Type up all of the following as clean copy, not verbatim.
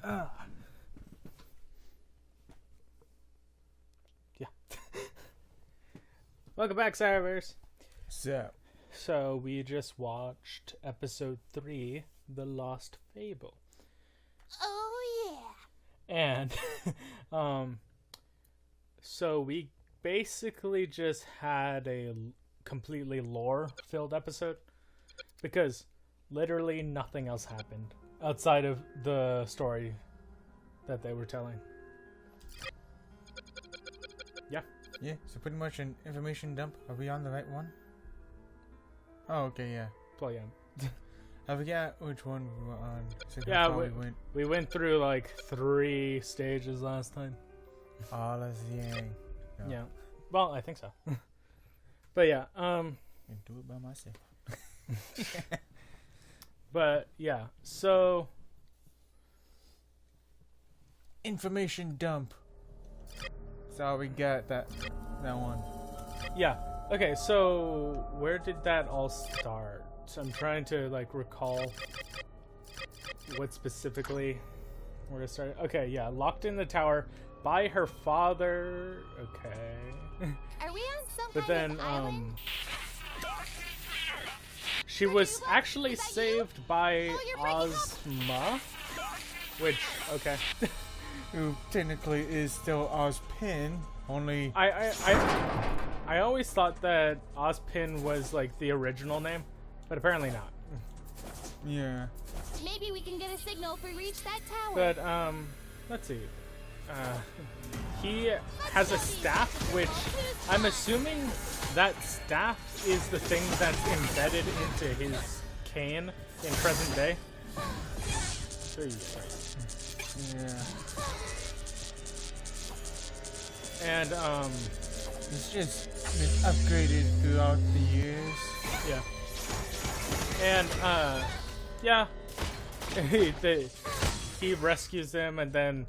Yeah. Welcome back, Cyberverse. So we just watched episode 3, The Lost Fable. Oh yeah. And so we basically just had a completely lore-filled episode because literally nothing else happened outside of the story that they were telling. Yeah. Yeah, so pretty much an information dump. Are we on the right one? Oh, okay, yeah. Well, yeah. I forget which one we were on. So Yeah, we went through like 3 stages last time. All as yang. No. Yeah. Well, I think so. But yeah, I do it by myself. but yeah, so Information dump. So we got that one. yeah. Okay, so where did that all start? I'm trying to like recall what specifically where it started. Okay, yeah, locked in the tower by her father. Okay. Are we on some But kind then of island? she was actually saved by Oh, you're breaking up. Ozma, which okay. Who technically is still Ozpin, only... I always thought that Ozpin was like the original name, but apparently not. Yeah. Maybe we can get a signal if we reach that tower. But let's see. He has a staff, which I'm assuming that staff is the thing that's embedded into his cane in present day. Yeah. And It's just been upgraded throughout the years. yeah. And yeah. He rescues them, and then,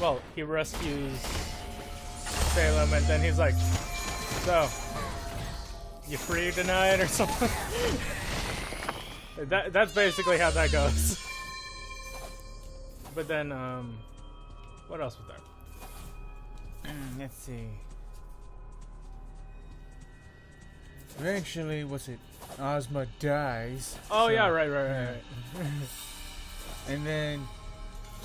well, he rescues Salem, and then he's like, so, you free tonight or something? That's basically how that goes. But then, what else was there? Let's see. Eventually, what's it? Ozma dies. Oh, so- yeah, right. And then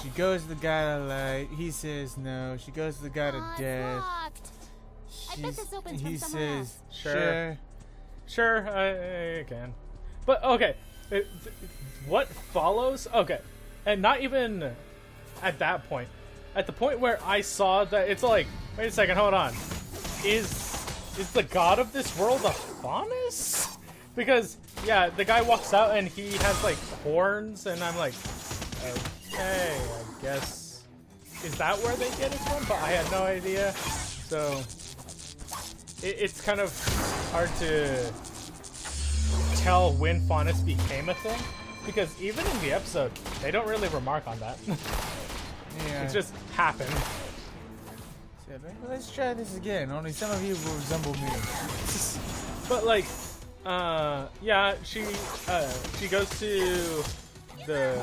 she goes to the god of light. He says no. She goes to the god of It's death. locked. I bet this opens He from somewhere says Sure, I can. But, okay, what follows? Okay, and not even at that point. At the point where I saw that, it's like, wait a second, hold on. Is the god of this world a Faunus? Because, yeah, the guy walks out and he has, like, horns, and I'm like, okay, I guess. Is that where they get it from? But I had no idea. So, it's kind of hard to tell when Faunus became a thing. Because even in the episode, they don't really remark on that. Yeah. It just happened. Well, let's try this again. Only some of you will resemble me. But like, yeah, she goes to the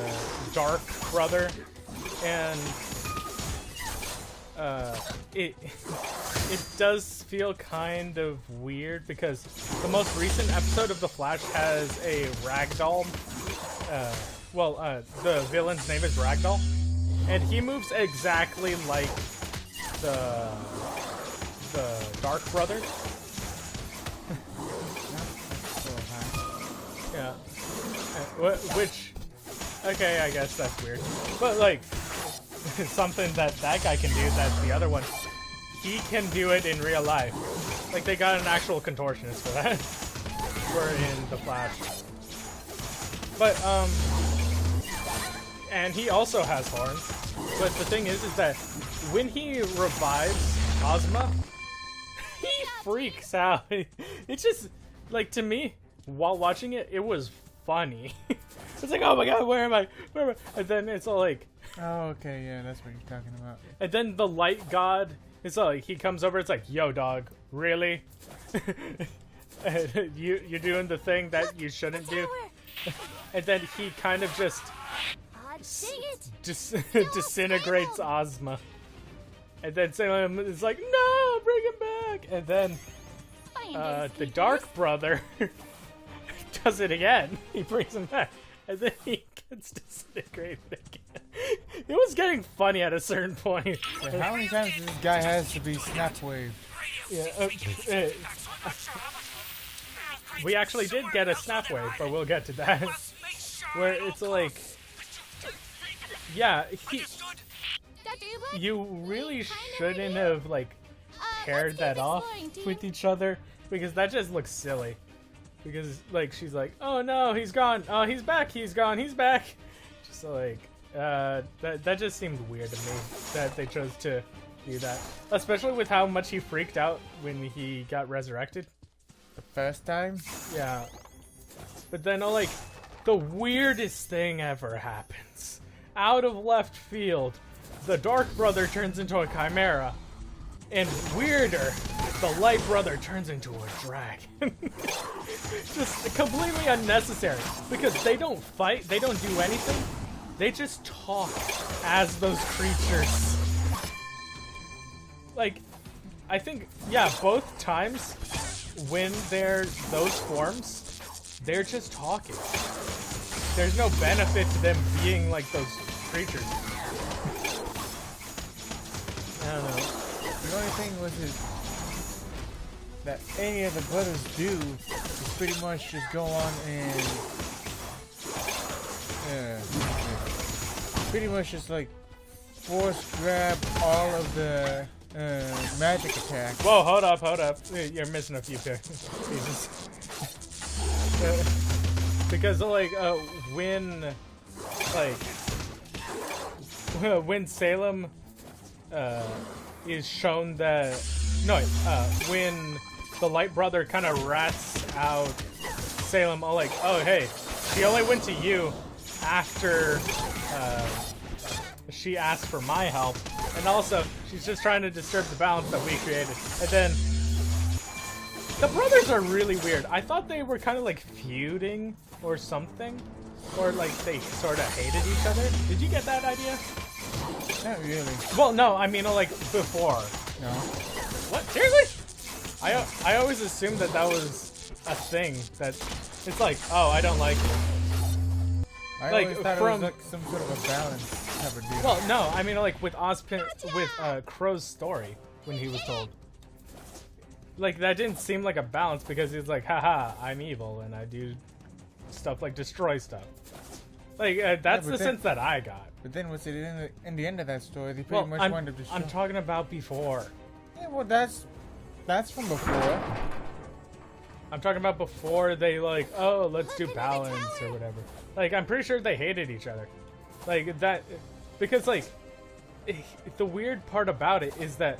Dark Brother, and it does feel kind of weird because the most recent episode of The Flash has a ragdoll. The villain's name is Ragdoll, and he moves exactly like the Dark Brother. Yeah. Which, okay, I guess that's weird. But like, something that guy can do that the other one, he can do it in real life. Like, they got an actual contortionist for that. We're in The Flash. But, and he also has horns. But the thing is that when he revives Ozma, he freaks out. It's just, like, to me, while watching it, it was funny. It's like, oh my god, where am I? And then it's all like... Oh, okay, yeah, that's what you're talking about. And then the light god, it's like, he comes over, it's like, yo, dog, really? You're doing the thing that you shouldn't do? And then he kind of just disintegrates Ozma. And then Salem is like, no, bring him back. And then the Dark Brother does it again. He brings him back. And then he gets disintegrated again. It was getting funny at a certain point. So how many times does this guy has to be snap waved? Yeah, we actually did get a snap wave, but we'll get to that. Where it's like, yeah, you really shouldn't have like paired that off with each other, because that just looks silly. Because like she's like, oh no, he's gone. Oh, he's back. He's gone. He's back. Just like that just seemed weird to me that they chose to do that, especially with how much he freaked out when he got resurrected the first time. Yeah, but then like the weirdest thing ever happens out of left field. The Dark Brother turns into a chimera, and weirder, the Light Brother turns into a dragon. Just completely unnecessary, because they don't fight, they don't do anything, they just talk as those creatures. Like, I think, yeah, both times when they're those forms, they're just talking. There's no benefit to them being like those creatures. I don't know. The only thing was that any of the brothers do is pretty much just go on and pretty much just like force grab all of the magic attacks. Whoa, hold up. You're missing a few pieces. Because like when Salem is shown that when the Light Brother kind of rats out Salem, like, oh hey, she only went to you after she asked for my help, and also she's just trying to disturb the balance that we created. And then the brothers are really weird. I thought they were kind of like feuding or something, or like they sort of hated each other. Did you get that idea? Not really. Well, no, I mean like before. No. What? Seriously? I always assumed that was a thing. That it's like, oh, I don't like it. I like, always thought it was like some sort of a balance type of deal. Well, no, I mean like with Crow's story when he was told. Like that didn't seem like a balance, because he's like, haha, I'm evil and I do stuff like destroy stuff. Like that's the sense that I got. But then was it in the end of that story? They pretty much wound up destroying. I'm talking about before. Yeah, well that's from before. I'm talking about before they like, oh, let's do balance or whatever. Like I'm pretty sure they hated each other. Like that, because like the weird part about it is that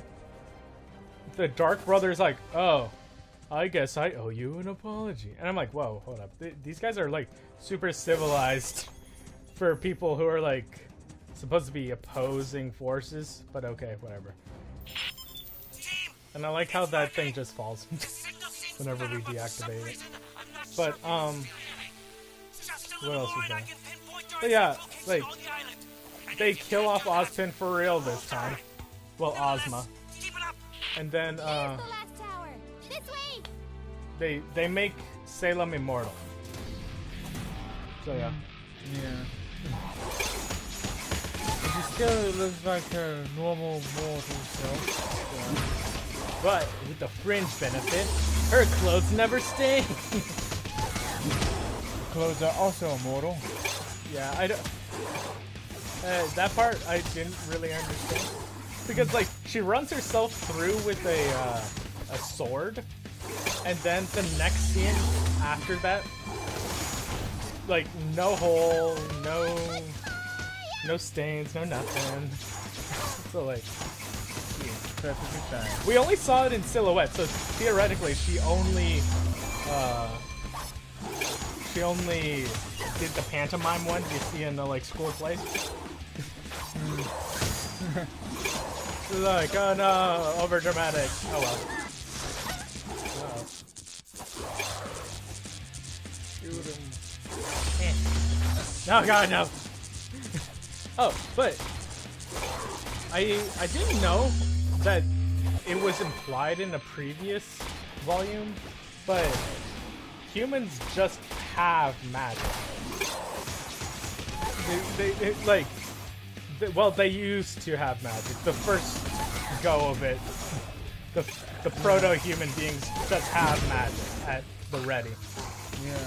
the Dark Brother's like, oh, I guess I owe you an apology. And I'm like, whoa, hold up. These guys are like super civilized for people who are like supposed to be opposing forces, but okay, whatever. And I like how that thing just falls whenever we deactivate it. But what else was there? But yeah, like they kill off Ozpin for real this time. Well, Ozma. And then they make Salem immortal. So yeah. Yeah. She still looks like her normal mortal self. Yeah. But with the fringe benefit, her clothes never stain. Clothes are also immortal. Yeah, I don't. That part I didn't really understand, because like she runs herself through with a sword, and then the next scene after that, like no hole, no stains, no nothing. So like, we only saw it in silhouette, so theoretically she only did the pantomime one you see in the like school plays. Like, oh no, over dramatic. Oh well. Shoot him. No, God, no. Oh, but I didn't know that it was implied in a previous volume, but humans just have magic. They used to have magic. The first go of it, the proto-human beings just have magic at the ready. Yeah.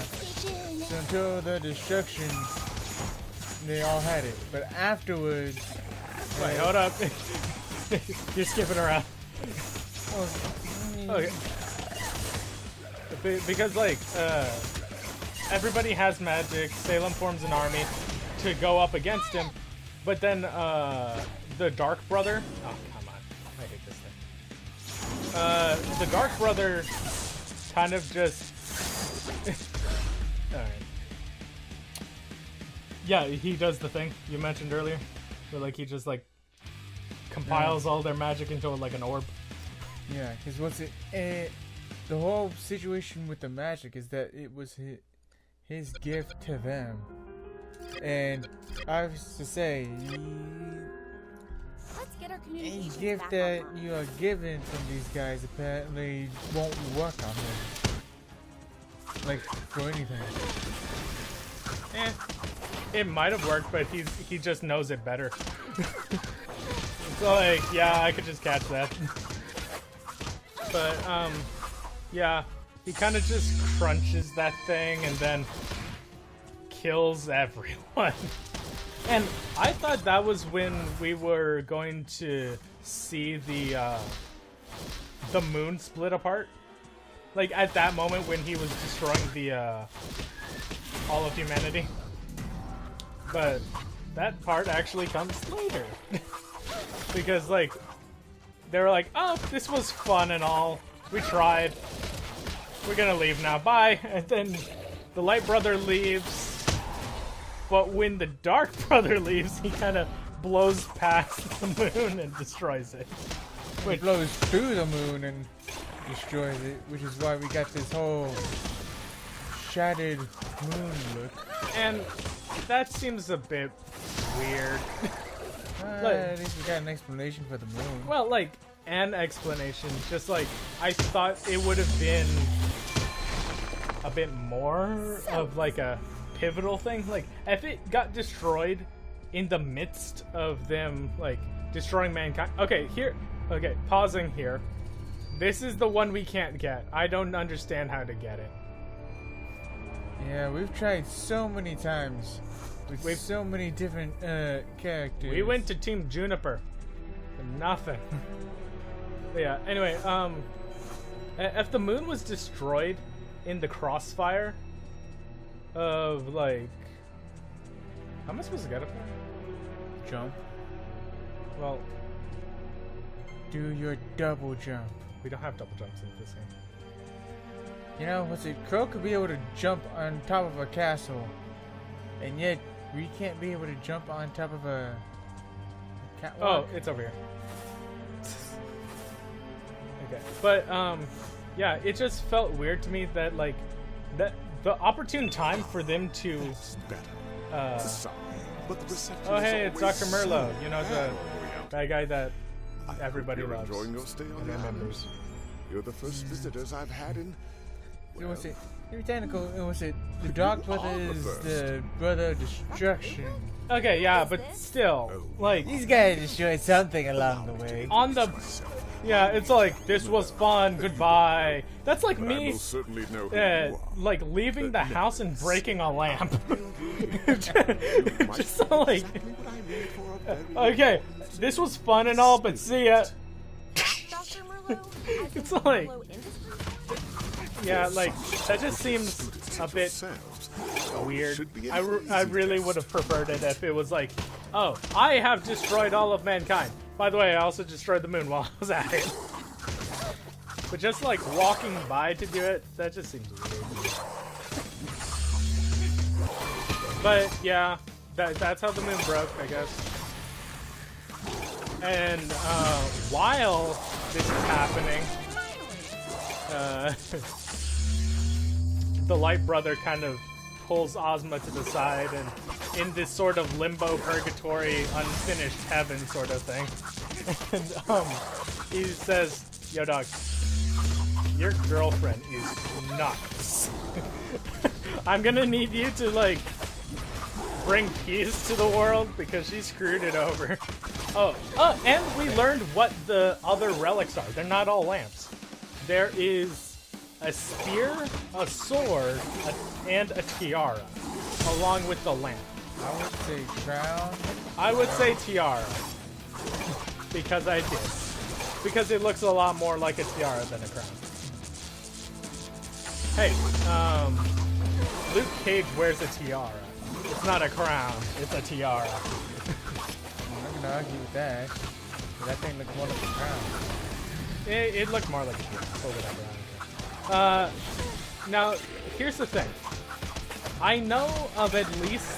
So until the destruction, they all had it. But afterwards... Wait, hold up. You're skipping around. Okay. Because, like, everybody has magic. Salem forms an army to go up against him. But then, the Dark Brother... Oh, come on. I hate this thing. The Dark Brother kind of just... Alright. Yeah, he does the thing you mentioned earlier. Where, like, he just, like, compiles all their magic into, like, an orb. Yeah, because what's it... the whole situation with the magic is that it was his gift to them. And I was to say, Let's get our any communications gift back that online. you are given from these guys apparently won't work on him. Like, for anything. It might have worked, but he just knows it better. So, like, yeah, I could just catch that. But, yeah, he kind of just crunches that thing and then kills everyone. And I thought that was when we were going to see the moon split apart. Like, at that moment when he was destroying the, all of humanity. But that part actually comes later. Because, like, they were like, oh, this was fun and all. We tried. We're gonna leave now. Bye. And then the Light Brother leaves. But when the Dark Brother leaves, he kind of blows past the moon and destroys it. It blows through the moon and destroys it, which is why we got this whole shattered moon look. And that seems a bit weird. At least we got an explanation for the moon. Well, like, an explanation. Just like, I thought it would have been a bit more of like a pivotal thing. Like, if it got destroyed in the midst of them, like, destroying mankind. Okay, here. Okay, pausing here. This is the one we can't get. I don't understand how to get it. Yeah, we've tried so many times with so many different characters. We went to Team Juniper. Nothing. But yeah, anyway, if the moon was destroyed in the crossfire of, like... How am I supposed to get up there? Jump. Well, Do your double jump. we don't have double jumps in this game. You know, what's it? Crow could be able to jump on top of a castle, and yet we can't be able to jump on top of a catwalk. Oh, it's over here. Okay, but yeah, it just felt weird to me that like that the opportune time for them to oh hey, it's Dr. Merlot, you know, the bad guy that everybody You're loves enjoying your stay on and the remembers. island. You're the first visitors I've had in. It was it? Technical. It was it. The Dark Brother is the brother of destruction. Okay, yeah, but still, like These guys destroyed something along the way. on the yeah, it's like this was fun. Goodbye. That's like I me. will certainly know who you are. Like leaving the house and breaking a lamp. Just like, Exactly what I need for a very okay, this was fun and all, but see ya. Dr. Merlot? It's like, Merlot Industries? yeah, like that just seems a bit selves. weird. Should be I an really easy would have preferred it if it was like, oh, I have destroyed all of mankind. By the way, I also destroyed the moon while I was at it. But just like walking by to do it, that just seems weird. But yeah, that's how the moon broke, I guess. And while this is happening, the Light Brother kind of pulls Ozma to the side and in this sort of limbo purgatory, unfinished heaven sort of thing. And he says, "Yo, dog, your girlfriend is nuts. I'm gonna need you to like bring peace to the world because she screwed it over." And we learned what the other relics are. They're not all lamps. There is a spear, a sword, and a tiara, along with the lamp. I would say crown. I would say tiara, because I did. Because it looks a lot more like a tiara than a crown. Hey, Luke Cage wears a tiara. It's not a crown, it's a tiara. I'm not gonna argue with that. That thing looks more like a crown. It looked more like a tiara, or whatever. Now, here's the thing. I know of at least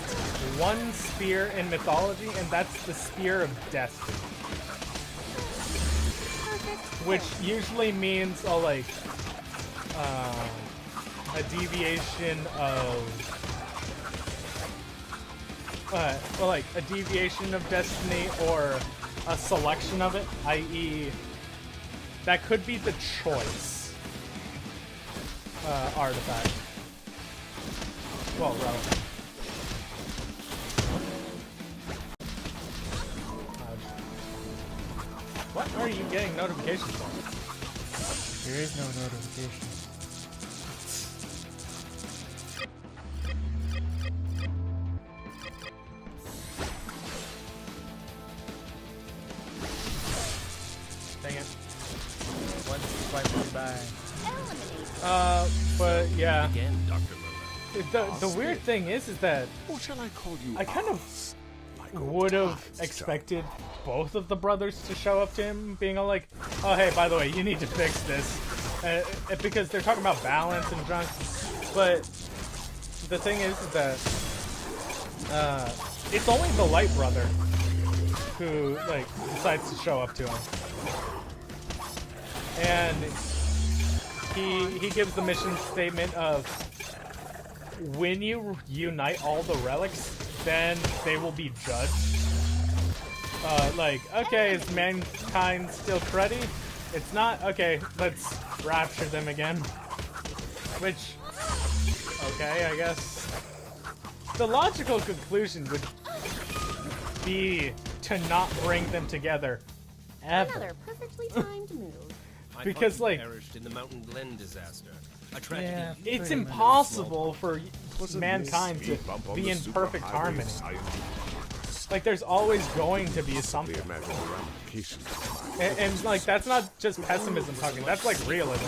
one spear in mythology, and that's the Spear of Destiny. Which usually means a deviation of a deviation of destiny or a selection of it, i.e. that could be the choice artifact. Well, relevant. What are you getting notifications from? There is no notification. Dang it. One swipe by. But yeah. Again, Dr. Merlin. The weird thing is that Or shall I call you I kind of Oz? Like old would have times, expected both of the brothers to show up to him, being all like, "Oh, hey, by the way, you need to fix this," because they're talking about balance and junk. But the thing is that it's only the Light Brother who decides to show up to him, and he gives the mission statement of, when you unite all the relics, then they will be judged. Okay, is mankind still cruddy? It's not? Okay, let's rapture them again. Which, okay, I guess. The logical conclusion would be to not bring them together ever. Another perfectly timed move. My Because, father like- perished in the Mountain Glen disaster. A tragedy. Yeah. It's Pretty much. impossible for Wasn't mankind this to bump on be the in perfect superhighway harmony. science? Like, there's always going to be They something. imagine the ramifications of And like, that's not just pessimism talking, that's like realism.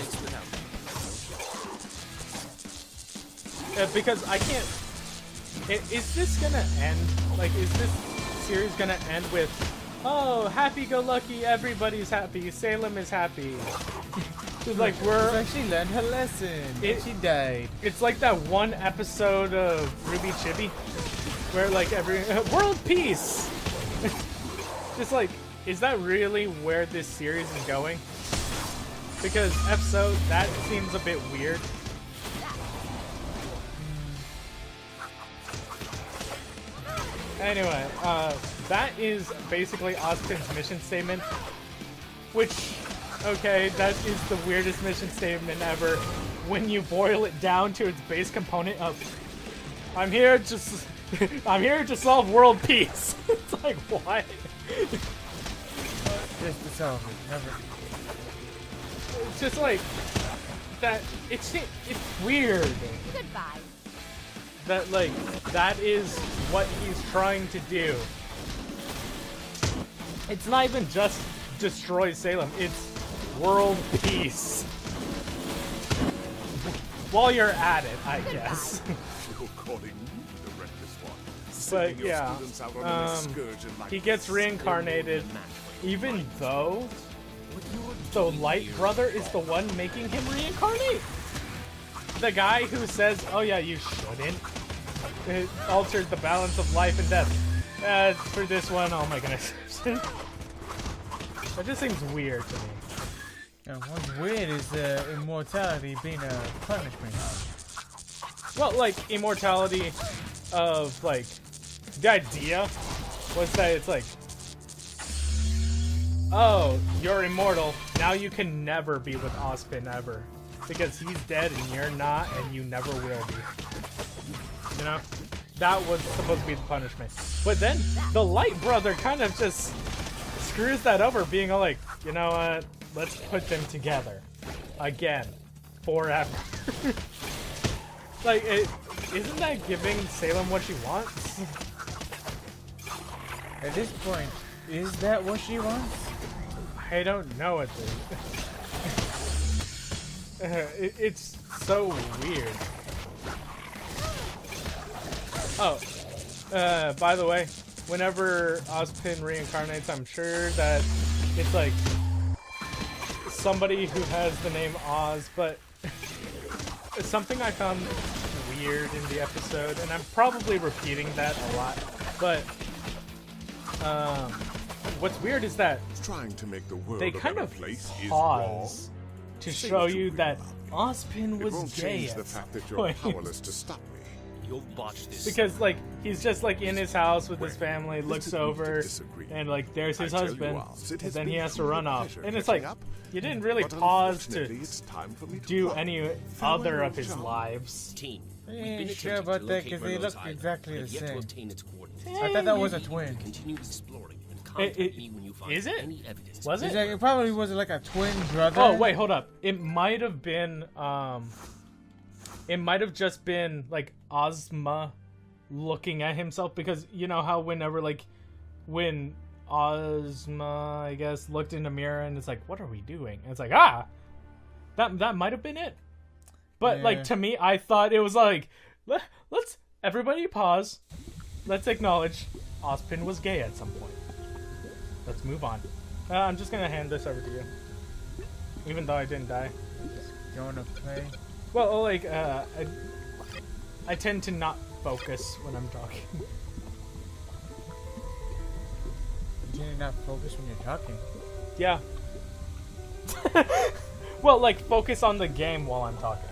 Because I can't... Is this gonna end? Like, is this series gonna end with, oh, happy-go-lucky, everybody's happy, Salem is happy. It's like, She learned her lesson. She died. it's like that one episode of RWBY Chibi, where like world peace! Just like, is that really where this series is going? Because episode, that seems a bit weird. Anyway, that is basically Austin's mission statement, which, okay, that is the weirdest mission statement ever when you boil it down to its base component of, I'm here to solve world peace. It's like, what? Just to solve it. Never. It's just like, that, it's weird. Goodbye. That, like, that is what he's trying to do. It's not even just destroy Salem, it's world peace. While you're at it, I guess. You're calling me the reckless one. But Sending your yeah, students out on an excursion like he gets this. reincarnated, even though the Light Brother is the one making him reincarnate. The guy who says, oh yeah, you shouldn't. It altered the balance of life and death. For this one, oh my goodness. That just seems weird to me. And what's weird is immortality being a punishment. Well, like, immortality of, like, the idea was that it's like, oh, you're immortal. Now you can never be with Ozpin ever. Because he's dead and you're not, and you never will be. You know? That was supposed to be the punishment. But then, the Light Brother kind of just screws that over, being all like, you know what? Let's put them together. Again. Forever. Like, isn't that giving Salem what she wants? At this point, is that what she wants? I don't know it, dude. It's so weird. Oh, by the way, whenever Ozpin reincarnates, I'm sure that it's like somebody who has the name Oz, but something I found weird in the episode, and I'm probably repeating that a lot, but what's weird is that Trying to make the world they a kind better of place is pause wrong. to Say show what you read that about. Ozpin It was won't gay change at the some fact that you're point. powerless to stop me. You'll botch this. Because, like, he's just, like, in his house with his Well, family, let's looks agree to over, disagree. and, like, there's his I tell you, husband, Oz, it and has then he been has to truly run a off. pleasure And it's catching like, up, you didn't really but pause to unfortunately, it's time for me to do go. any Farewell, other of his John. lives. Team. I We've ain't been sure attempting about to that locate because they Merlot's look island, exactly but the have yet to same. obtain its coordinates. I thought that was a twin. Continue exploring and contact me when you find Is it? any evidence. Was It's it? like, it probably was like a twin brother. Oh, wait, hold up. It might have been, it might have just been, like, Ozma looking at himself, because you know how whenever, like, when Ozma, I guess, looked in the mirror and it's like, what are we doing? And it's like, that might have been it. But, Yeah. like, to me, I thought it was like, let's, everybody pause. Let's acknowledge Ozpin was gay at some point. Let's move on. I'm just gonna hand this over to you. Even though I didn't die. You wanna play? Well, like, I tend to not focus when I'm talking. You did not focus when you're talking. Yeah. Well, like, focus on the game while I'm talking.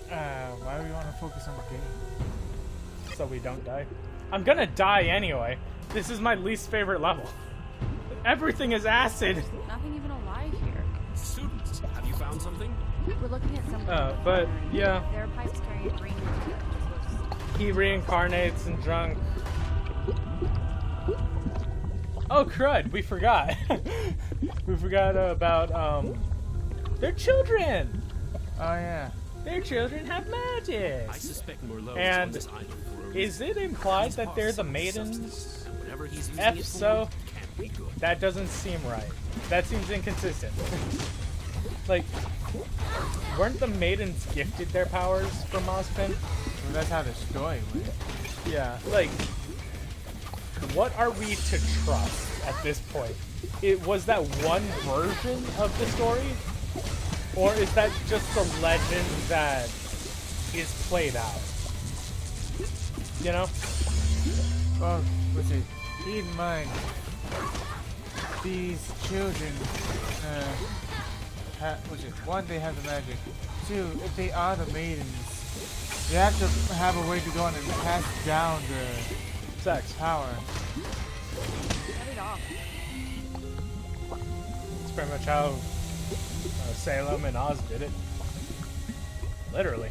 Why do we want to focus on the game? So we don't die. I'm gonna die anyway. This is my least favorite level. Everything is acid. Nothing even alive here. Students, have you found something? We're looking at some. But, yeah. There are pipes carrying green material. He reincarnates and drunk. Oh, crud, we forgot. We forgot about, their children. Oh yeah. Their children have magic. I suspect Merlot And is on this island for a reason. Is it implied that they're the Some maidens? substance, and whatever he's using If it for so, can't be good. that doesn't seem right. That seems inconsistent. Like, weren't the maidens gifted their powers from Ozpin? Well, that's how the story went. Yeah. Like, what are we to trust at this point? Was that one version of the story? Or is that just the legend that is played out? You know? Well, let's see. Keep in mind, these children, one, they have the magic. Two, if they are the maidens, they have to have a way to go on and pass down the Sex. power. Cut it off. It's pretty much how Salem and Oz did it. Literally.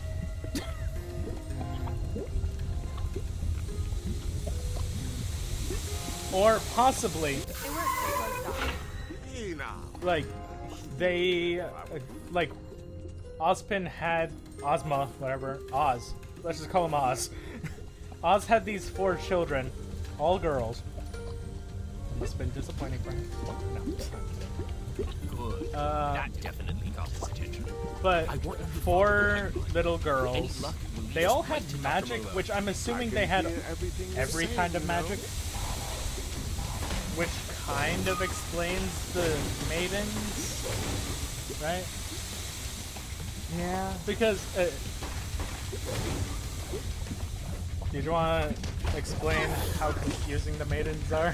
Or possibly, It works. It goes down. Hey now. like, they, like, Ozpin had, Ozma, whatever, Oz. Let's just call him Oz. Oz had these 4 children, all girls. Must have been disappointing for him. No. Good. That definitely got his attention. But I want you to 4 follow little Any girls, luck will lead they us all right had to Dr. magic, Merlot. which I'm assuming I they had can hear everything you're every saying, kind of you know? magic. Which kind of explains the maidens, right? Yeah. Because, did you want to explain how confusing the maidens are?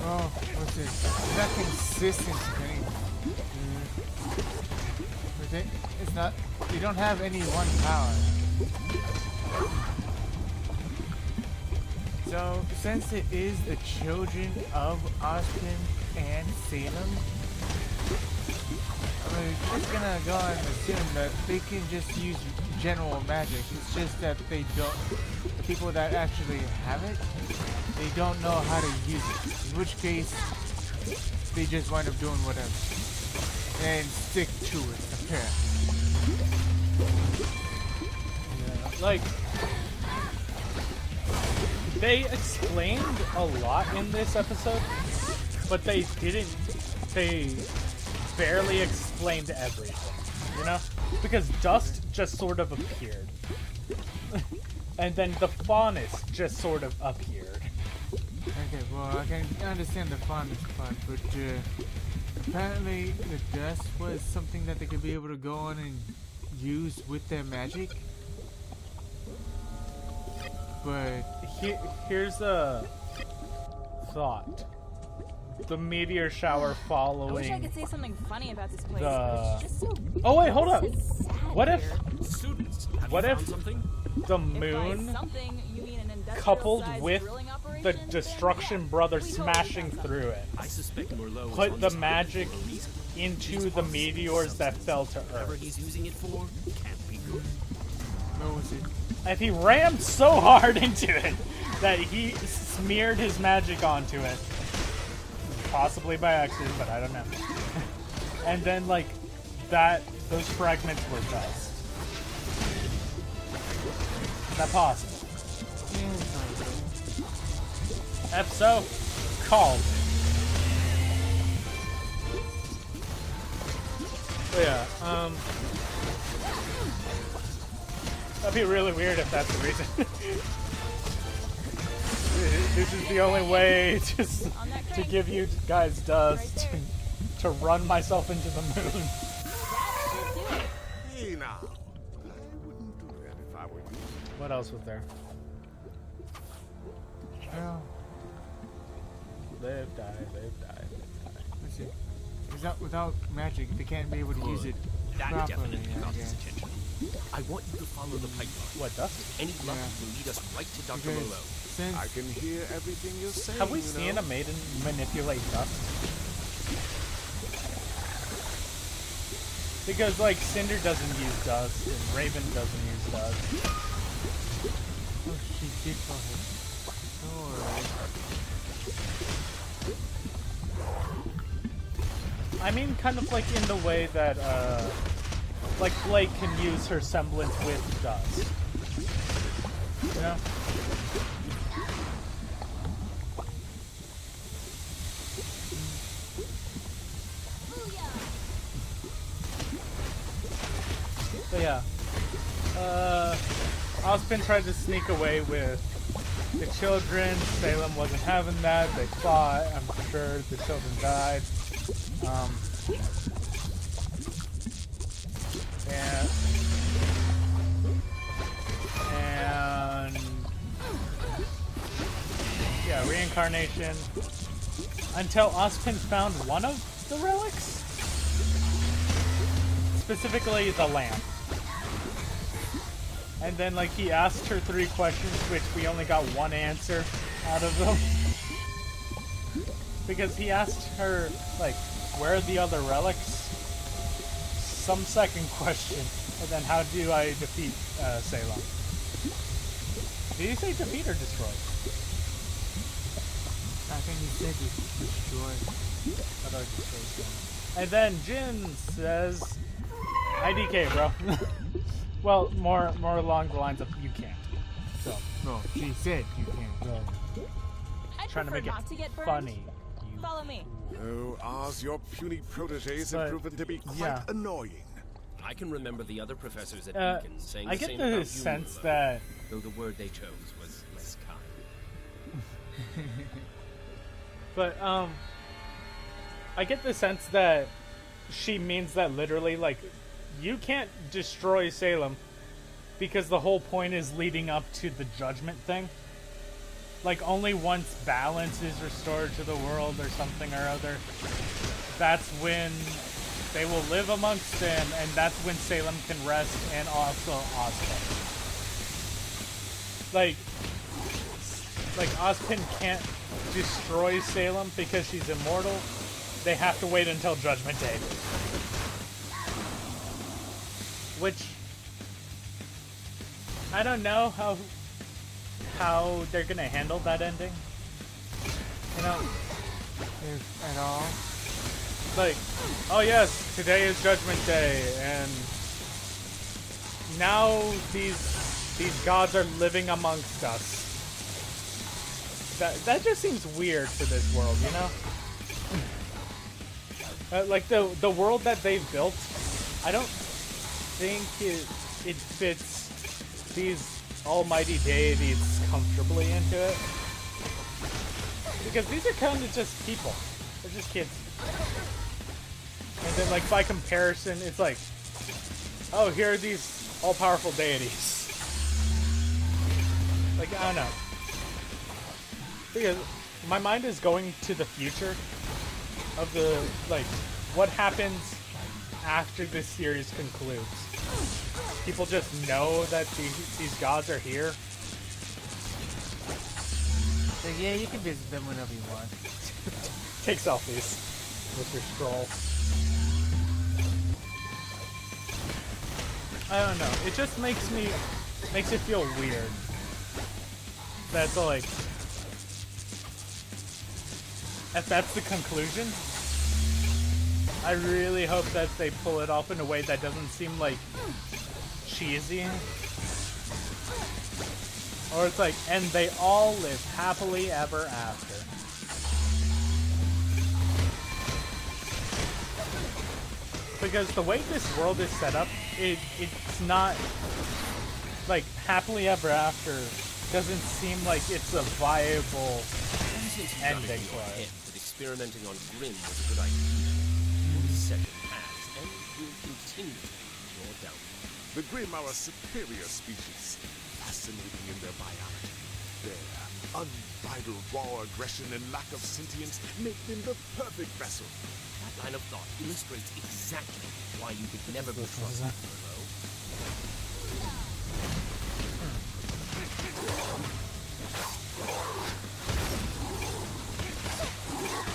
Oh, what's this? It's not consistent to anything. it's not. They don't have any one power. So since it is the children of Austin and Salem, we're just gonna go and assume that they can just use general magic. It's just that they don't. The people that actually have it, they don't know how to use it. In which case, they just wind up doing whatever and stick to it. Apparently. Yeah, like they explained a lot in this episode, but they didn't. They barely explained everything, you know? Because dust just sort of appeared. And then the faunus just sort of appeared. Okay, well, I can understand the fondness part, but apparently the dust was something that they could be able to go on and use with their magic. But here's a thought. The meteor shower following. I wish I could say something funny about this place. The- But it's just so Oh wait, hold up. sad What if here. Students, have What you if- found something? the If by moon something you mean an industrial coupled sized with drilling the operation, then Destruction yeah, Brothers we totally smashing found something. through it I suspect Merlot was put on the this magic for a reason. into the meteors that fell to Whatever Earth? he's using it for can't be good. what was it? And he rammed so hard into it that he smeared his magic onto it. Possibly by accident, but I don't know. And then, like, those fragments were dust. Is that possible? If so, called. But yeah, that'd be really weird if that's the reason. This is the only way to give you guys dust to run myself into the moon. That should do it. Hey now. I wouldn't do that if I were you. What else was there? Well, Live, die, live, die, live, die. let's see. Without magic, they can't be able to use it That properly. definitely I got his guess. attention. I want you to follow the pipeline. What, dust? Any luck Yeah. will lead us right to Dr. Because Merlot. since I can hear everything you're saying. Have we you seen know. a maiden manipulate dust? Because, like, Cinder doesn't use dust, and Raven doesn't use dust. oh, she did for her sword. I mean, kind of like in the way that, like, Blake can use her semblance with dust. You know? So yeah. Ospin tried to sneak away with the children. Salem wasn't having that. They fought. I'm sure the children died. And yeah, reincarnation. Until Ospen found one of the relics, specifically the lamp. And then, like, he asked her 3 questions, which we only got 1 answer out of them. Because he asked her, like, where are the other relics? Some second question. And then, how do I defeat Salem? Did he say defeat or destroy? I think he said destroy. How do I destroy Salem? And then Jin says, IDK, bro. Well, more along the lines of you can't. So, No, she said you can't. I'd trying to prefer make it not to get burned. funny. You Follow me. Oh, Oz, your puny proteges But, have proven to be quite yeah. annoying. I can remember the other professors at Beacon saying I the get same the about you, sense Merlot, that though the word they chose was less kind. But, I get the sense that she means that literally, like, you can't destroy Salem because the whole point is leading up to the judgment thing. Like, only once balance is restored to the world or something or other, that's when They will live amongst them, and that's when Salem can rest, and also Ozpin. Like Ozpin can't destroy Salem because she's immortal. They have to wait until Judgment Day. Which I don't know how they're gonna handle that ending. You know, If at all. like, oh yes, today is Judgment Day, and now these gods are living amongst us. That just seems weird for this world, you know? Like the world that they've built, I don't think it fits these almighty deities comfortably into it. Because these are kind of just people. They're just kids. And then, like, by comparison, it's like, oh, here are these all-powerful deities. Like, I don't know. Because my mind is going to the future of the, like, what happens after this series concludes. People just know that these gods are here. So yeah, you can visit them whenever you want. Take selfies with your scroll. I don't know. It just makes it feel weird. That's like, if that's the conclusion, I really hope that they pull it off in a way that doesn't seem like cheesy. Or it's like, and they all live happily ever after. Because the way this world is set up, it's not like happily ever after doesn't seem like it's a viable ending for it. That experimenting on Grimm was a good idea. Your deception has and will continue to be your downfall. The Grimm are a superior species, fascinating in their biology. Their unbridled raw aggression and lack of sentience make them the perfect vessel. That line of thought illustrates exactly why you could never be trusted, Virgo.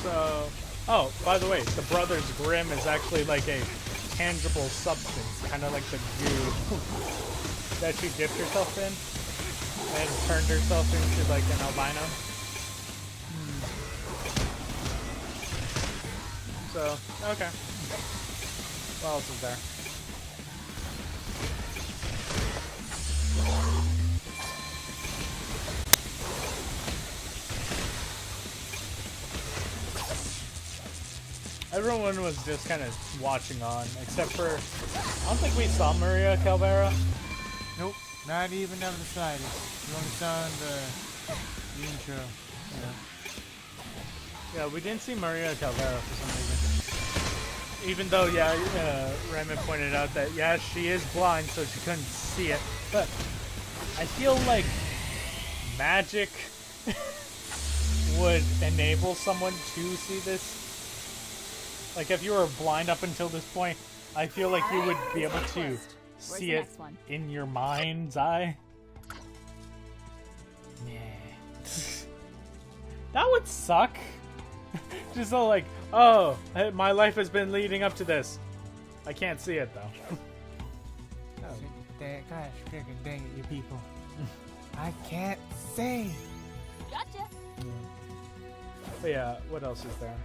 So, oh, by the way, the Brothers Grimm is actually like a tangible substance, kind of like the goo that she dipped herself in and turned herself into like an albino. So, okay. What else is there? Everyone was just kind of watching on, except for, I don't think we saw Maria Calvera. Nope, not even of the slightest. You only saw in the intro. Yeah, we didn't see Maria Calvera for some reason. Even though, yeah, Raymond pointed out that, yeah, she is blind, so she couldn't see it. But I feel like magic would enable someone to see this. Like, if you were blind up until this point, I feel like you would be able to see it in your mind's eye. Yeah. That would suck. Just so like, oh, my life has been leading up to this. I can't see it, though. Oh. Gosh, freaking dang it, you people. I can't say. Gotcha. But yeah, what else is there?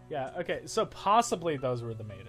Yeah, okay, so possibly those were the main